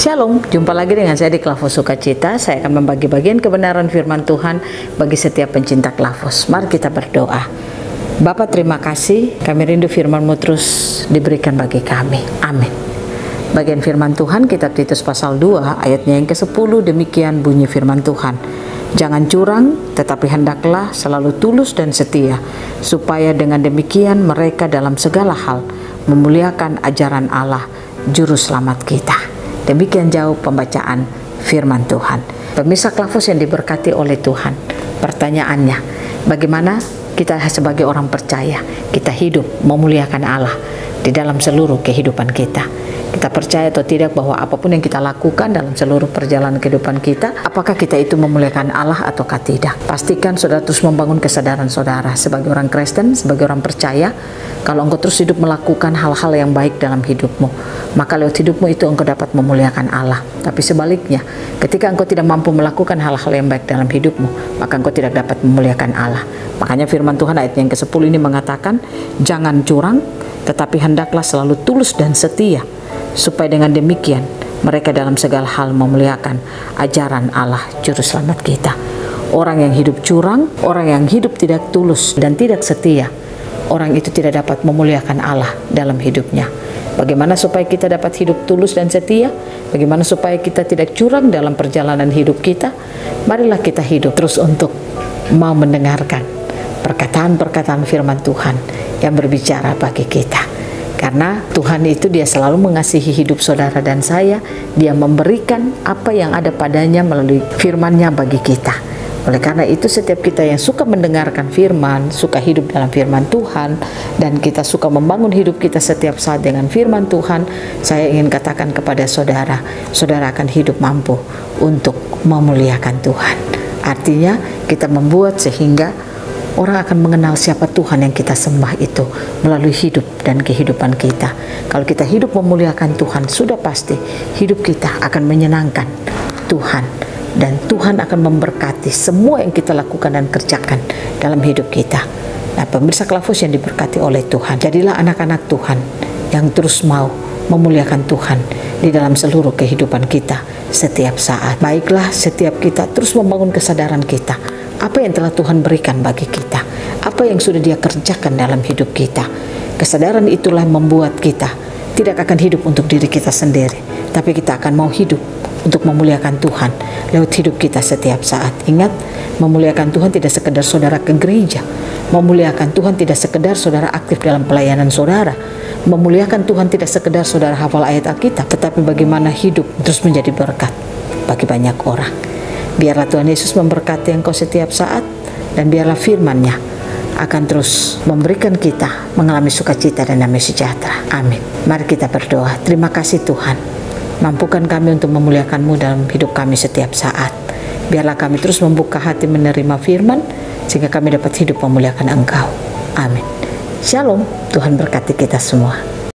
Shalom, jumpa lagi dengan saya di Klavos Sukacita. Saya akan membagi bagian kebenaran firman Tuhan bagi setiap pencinta Klavos. Mari kita berdoa. Bapa, terima kasih, kami rindu firman-Mu terus diberikan bagi kami. Amin. Bagian firman Tuhan, kitab Titus pasal 2 ayatnya yang ke-10, demikian bunyi firman Tuhan. Jangan curang, tetapi hendaklah selalu tulus dan setia, supaya dengan demikian mereka dalam segala hal memuliakan ajaran Allah, Juru Selamat kita. Demikian jauh pembacaan firman Tuhan. Pemirsa Klavos yang diberkati oleh Tuhan, pertanyaannya, bagaimana kita sebagai orang percaya, kita hidup memuliakan Allah di dalam seluruh kehidupan kita? Kita percaya atau tidak bahwa apapun yang kita lakukan dalam seluruh perjalanan kehidupan kita, apakah kita itu memuliakan Allah ataukah tidak? Pastikan saudara terus membangun kesadaran saudara sebagai orang Kristen, sebagai orang percaya. Kalau engkau terus hidup melakukan hal-hal yang baik dalam hidupmu, maka lewat hidupmu itu engkau dapat memuliakan Allah. Tapi sebaliknya, ketika engkau tidak mampu melakukan hal-hal yang baik dalam hidupmu, maka engkau tidak dapat memuliakan Allah. Makanya firman Tuhan ayat yang ke-10 ini mengatakan, jangan curang, tetapi hendaklah selalu tulus dan setia, supaya dengan demikian mereka dalam segala hal memuliakan ajaran Allah, Juru Selamat kita. Orang yang hidup curang, orang yang hidup tidak tulus dan tidak setia, orang itu tidak dapat memuliakan Allah dalam hidupnya. Bagaimana supaya kita dapat hidup tulus dan setia? Bagaimana supaya kita tidak curang dalam perjalanan hidup kita? Marilah kita hidup terus untuk mau mendengarkan perkataan-perkataan firman Tuhan yang berbicara bagi kita. Karena Tuhan itu Dia selalu mengasihi hidup saudara dan saya. Dia memberikan apa yang ada padanya melalui firman-Nya bagi kita. Oleh karena itu setiap kita yang suka mendengarkan firman, suka hidup dalam firman Tuhan, dan kita suka membangun hidup kita setiap saat dengan firman Tuhan, saya ingin katakan kepada saudara, saudara akan hidup mampu untuk memuliakan Tuhan. Artinya kita membuat sehingga orang akan mengenal siapa Tuhan yang kita sembah itu melalui hidup dan kehidupan kita. Kalau kita hidup memuliakan Tuhan, sudah pasti hidup kita akan menyenangkan Tuhan. Dan Tuhan akan memberkati semua yang kita lakukan dan kerjakan dalam hidup kita. Nah, pemirsa Klavos yang diberkati oleh Tuhan, jadilah anak-anak Tuhan yang terus mau memuliakan Tuhan di dalam seluruh kehidupan kita setiap saat. Baiklah, setiap kita terus membangun kesadaran kita. Apa yang telah Tuhan berikan bagi kita, apa yang sudah Dia kerjakan dalam hidup kita. Kesadaran itulah yang membuat kita tidak akan hidup untuk diri kita sendiri, tapi kita akan mau hidup untuk memuliakan Tuhan lewat hidup kita setiap saat. Ingat, memuliakan Tuhan tidak sekedar saudara ke gereja. Memuliakan Tuhan tidak sekedar saudara aktif dalam pelayanan saudara. Memuliakan Tuhan tidak sekedar saudara hafal ayat Alkitab, tetapi bagaimana hidup terus menjadi berkat bagi banyak orang. Biarlah Tuhan Yesus memberkati engkau setiap saat, dan biarlah firman-Nya akan terus memberikan kita mengalami sukacita dan damai sejahtera. Amin. Mari kita berdoa. Terima kasih Tuhan, mampukan kami untuk memuliakan-Mu dalam hidup kami setiap saat. Biarlah kami terus membuka hati menerima firman, sehingga kami dapat hidup memuliakan Engkau. Amin. Shalom, Tuhan berkati kita semua.